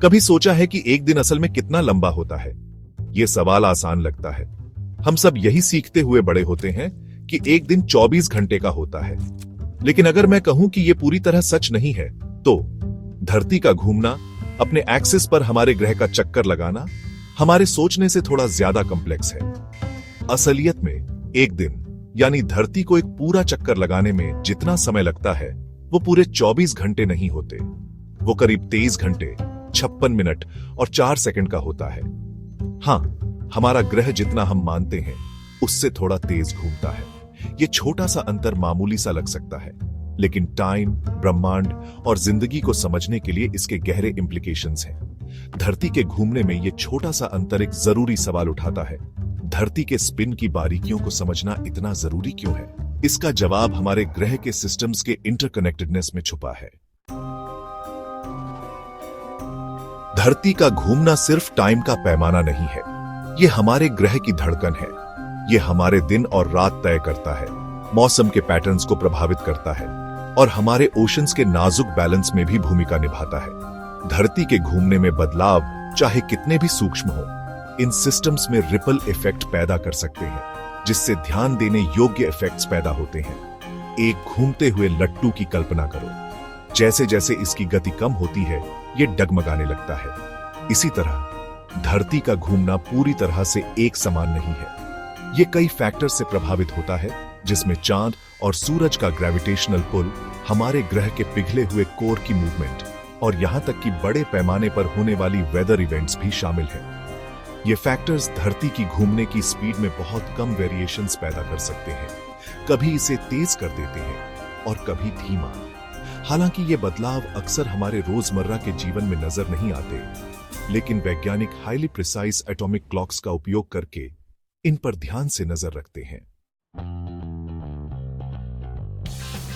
कभी सोचा है कि एक दिन असल में कितना लंबा होता है? ये सवाल आसान लगता है। हम सब यही सीखते हुए बड़े होते हैं कि एक दिन 24 घंटे का होता है। लेकिन अगर मैं कहूं कि यह पूरी तरह सच नहीं है, तो धरती का घूमना, अपने एक्सिस पर हमारे ग्रह का चक्कर लगाना, हमारे सोचने से थोड़ा ज्यादा कॉम्प्लेक्स है। असलियत में एक दिन यानी धरती को एक पूरा चक्कर लगाने में जितना समय लगता है, वो पूरे 24 घंटे नहीं होते। वो करीब 23 घंटे 56 मिनट और 4 सेकंड का होता है। हां, हमारा ग्रह जितना हम मानते हैं उससे थोड़ा तेज घूमता है। ये छोटा सा अंतर मामूली सा लग सकता है, लेकिन टाइम, ब्रह्मांड और जिंदगी को समझने के लिए इसके गहरे इंप्लीकेशंस हैं। धरती के घूमने में ये छोटा सा अंतर एक जरूरी सवाल उठाता है। धरती के स्पिन की बारीकियों को समझना इतना जरूरी क्यों है? इसका जवाब हमारे ग्रह के सिस्टम्स के इंटरकनेक्टेडनेस में छुपा है। धरती का घूमना सिर्फ टाइम का पैमाना नहीं है, ये हमारे ग्रह की धड़कन है। ये हमारे दिन और रात तय करता है, मौसम के पैटर्न्स को प्रभावित करता है और हमारे ओशंस के नाजुक बैलेंस में भी भूमिका निभाता है। धरती के घूमने में बदलाव चाहे कितने भी सूक्ष्म हो, इन सिस्टम्स में रिपल इफेक्ट पैदा कर सकते हैं, जिससे ध्यान देने योग्य इफेक्ट्स पैदा होते हैं। एक घूमते हुए लट्टू की कल्पना करो। जैसे जैसे इसकी गति कम होती है, ये डगमगाने लगता है। इसी तरह धरती का घूमना पूरी तरह से एक समान नहीं है। ये कई फैक्टर से प्रभावित होता है, जिसमें चांद और सूरज का ग्रेविटेशनल पुल, हमारे ग्रह के पिघले हुए कोर की मूवमेंट और यहां तक कि बड़े पैमाने पर होने वाली वेदर इवेंट्स भी शामिल हैं। ये फैक्टर्स धरती की घूमने की स्पीड में बहुत कम वेरिएशंस पैदा कर सकते हैं। कभी इसे तेज कर देते हैं और कभी धीमा। हालांकि ये बदलाव अक्सर हमारे रोजमर्रा के जीवन में नजर नहीं आते, लेकिन वैज्ञानिक हाईली प्रिसाइज एटॉमिक क्लॉक्स का उपयोग करके इन पर ध्यान से नजर रखते हैं।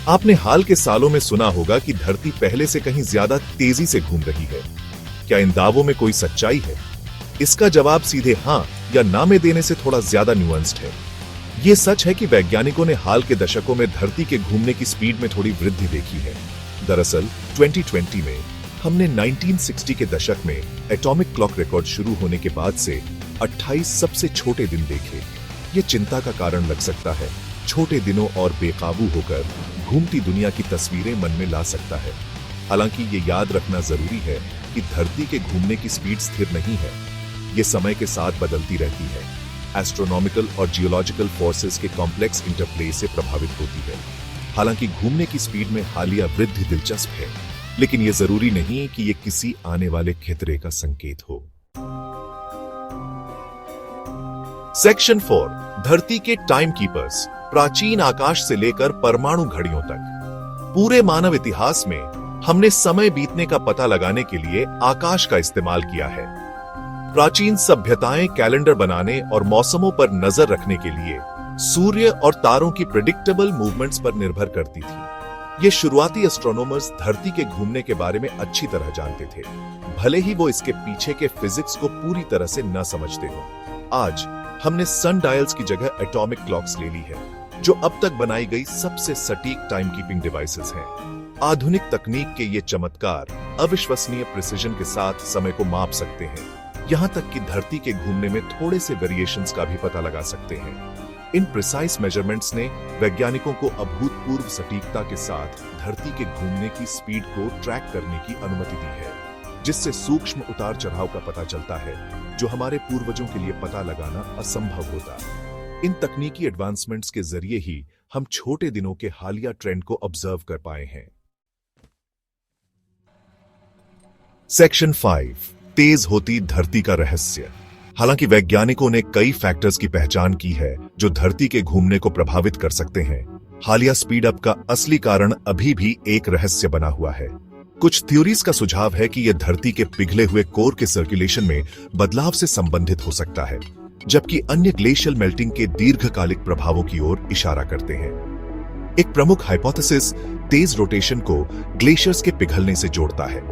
आपने हाल के सालों में सुना होगा कि धरती पहले से कहीं ज्यादा तेजी से घूम रही है। क्या इन दावों में कोई सच्चाई है? इसका जवाब सीधे हां या ना में देने से थोड़ा ज्यादा न्यूएंस्ड है। यह सच है कि वैज्ञानिकों ने हाल के दशकों में धरती के घूमने की स्पीड में थोड़ी वृद्धि देखी है। दरअसल 2020 में हमने 1960 के दशक में एटॉमिक क्लॉक रिकॉर्ड शुरू होने के बाद से 28 सबसे छोटे दिन देखे। ये चिंता का कारण लग सकता है। छोटे दिनों और बेकाबू होकर घूमती दुनिया की तस्वीरें मन में ला सकता है। हालांकि ये याद रखना जरूरी है कि धरती के घूमने की स्पीड स्थिर नहीं है। ये समय के साथ बदलती रहती है। एस्ट्रोनॉमिकल और जियोलॉजिकल फोर्सेस के कॉम्प्लेक्स इंटरप्ले से प्रभावित होती है। हालांकि घूमने की स्पीड में हालिया वृद्धि दिलचस्प है, लेकिन यह जरूरी नहीं कि यह किसी आने वाले खतरे का संकेत हो। सेक्शन 4, धरती के टाइम कीपर्स, प्राचीन आकाश से लेकर परमाणु घड़ियों तक। पूरे मानव इतिहास में हमने समय बीतने का पता लगाने के लिए आकाश का इस्तेमाल किया है। प्राचीन सभ्यताएं कैलेंडर बनाने और मौसमों पर नजर रखने के लिए सूर्य और तारों की प्रेडिक्टेबल मूवमेंट्स पर निर्भर करती थी। ये शुरुआती एस्ट्रोनॉमर्स धरती के घूमने के बारे में अच्छी तरह जानते थे, भले ही वो इसके पीछे के फिजिक्स को पूरी तरह से न समझते हो। आज हमने सन डायल्स की जगह एटॉमिक क्लॉक्स ले ली है, जो अब तक बनाई गई सबसे सटीक टाइम कीपिंग डिवाइसेस हैं। आधुनिक तकनीक के ये चमत्कार अविश्वसनीय प्रिसिजन के साथ समय को माप सकते हैं, यहां तक कि धरती के घूमने में थोड़े से वेरिएशंस का भी पता लगा सकते हैं। इन प्रिसाइज मेजरमेंट्स ने वैज्ञानिकों को अभूतपूर्व सटीकता के साथ धरती के घूमने की स्पीड को ट्रैक करने की अनुमति दी है, जिससे सूक्ष्म उतार चढ़ाव का पता चलता है, जो हमारे पूर्वजों के लिए पता लगाना असंभव होता। इन तकनीकी एडवांसमेंट्स के जरिए ही हम छोटे दिनों के हालिया ट्रेंड को ऑब्जर्व कर पाए हैं। सेक्शन 5, तेज होती धरती का रहस्य। हालांकि वैज्ञानिकों ने कई फैक्टर्स की पहचान की है जो धरती के घूमने को प्रभावित कर सकते हैं, हालिया स्पीड अप का असली कारण अभी भी एक रहस्य बना हुआ है। कुछ थ्योरीज का सुझाव है कि यह धरती के पिघले हुए कोर के सर्कुलेशन में बदलाव से संबंधित हो सकता है, जबकि अन्य ग्लेशियल मेल्टिंग के दीर्घकालिक प्रभावों की ओर इशारा करते हैं। एक प्रमुख हाइपोथेसिस तेज रोटेशन को ग्लेशियर्स के पिघलने से जोड़ता है।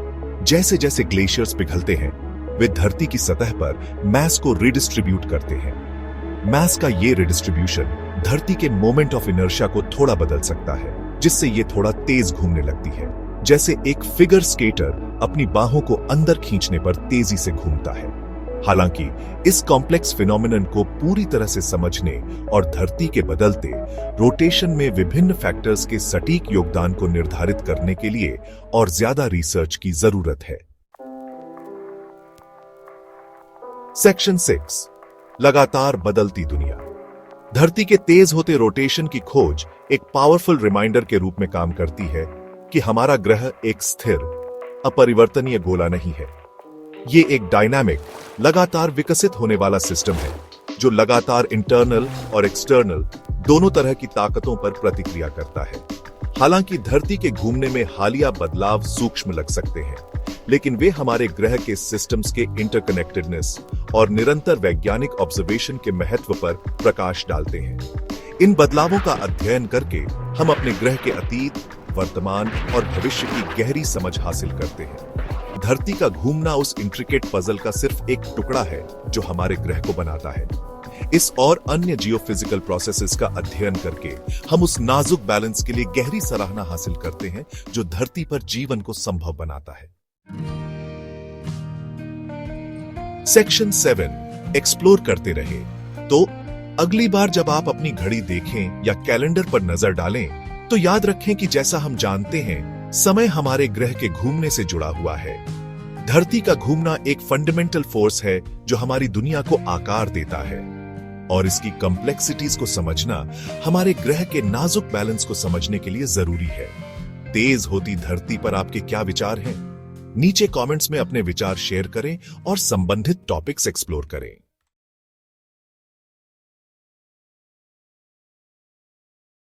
जैसे जैसे ग्लेशियर्स पिघलते हैं, वे धरती की सतह पर मैस को रिडिस्ट्रीब्यूट करते हैं। मैस का ये रिडिस्ट्रीब्यूशन धरती के मोमेंट ऑफ इनर्शिया को थोड़ा बदल सकता है, जिससे ये थोड़ा तेज घूमने लगती है। जैसे एक फिगर स्केटर अपनी बाहों को अंदर खींचने पर तेजी से घूमता है। हालांकि इस कॉम्प्लेक्स फिनोमिनन को पूरी तरह से समझने और धरती के बदलते रोटेशन में विभिन्न फैक्टर्स के सटीक योगदान को निर्धारित करने के लिए और ज्यादा रिसर्च की जरूरत है। सेक्शन 6, लगातार बदलती दुनिया। धरती के तेज होते रोटेशन की खोज एक पावरफुल रिमाइंडर के रूप में काम करती है कि हमारा ग्रह एक स्थिर, अपरिवर्तनीय गोला नहीं है। ये एक डायनामिक, लगातार विकसित होने वाला सिस्टम है जो लगातार इंटरनल और एक्सटर्नल दोनों तरह की ताकतों पर प्रतिक्रिया करता है। हालांकि धरती के घूमने में हालिया बदलाव सूक्ष्म लग सकते हैं, लेकिन वे हमारे ग्रह के सिस्टम्स के इंटरकनेक्टेडनेस और निरंतर वैज्ञानिक ऑब्जर्वेशन के महत्व पर प्रकाश डालते हैं। इन बदलावों का अध्ययन करके हम अपने ग्रह के अतीत, वर्तमान और भविष्य की गहरी समझ हासिल करते हैं। धरती का घूमना उस इंट्रिकेट पजल का सिर्फ एक टुकड़ा है जो हमारे ग्रह को बनाता है। इस और अन्य जियोफिजिकल प्रोसेसेस का अध्ययन करके हम उस नाजुक बैलेंस के लिए गहरी सराहना हासिल करते हैं जो धरती पर जीवन को संभव बनाता है। सेक्शन 7, एक्सप्लोर करते रहे। तो अगली बार जब आप अपनी घड़ी देखें या कैलेंडर पर नजर डालें, तो याद रखें कि जैसा हम जानते हैं, समय हमारे ग्रह के घूमने से जुड़ा हुआ है। धरती का घूमना एक फंडामेंटल फोर्स है जो हमारी दुनिया को आकार देता है, और इसकी कॉम्प्लेक्सिटीज को समझना हमारे ग्रह के नाजुक बैलेंस को समझने के लिए जरूरी है। तेज होती धरती पर आपके क्या विचार हैं? नीचे कमेंट्स में अपने विचार शेयर करें और संबंधित टॉपिक्स एक्सप्लोर करें।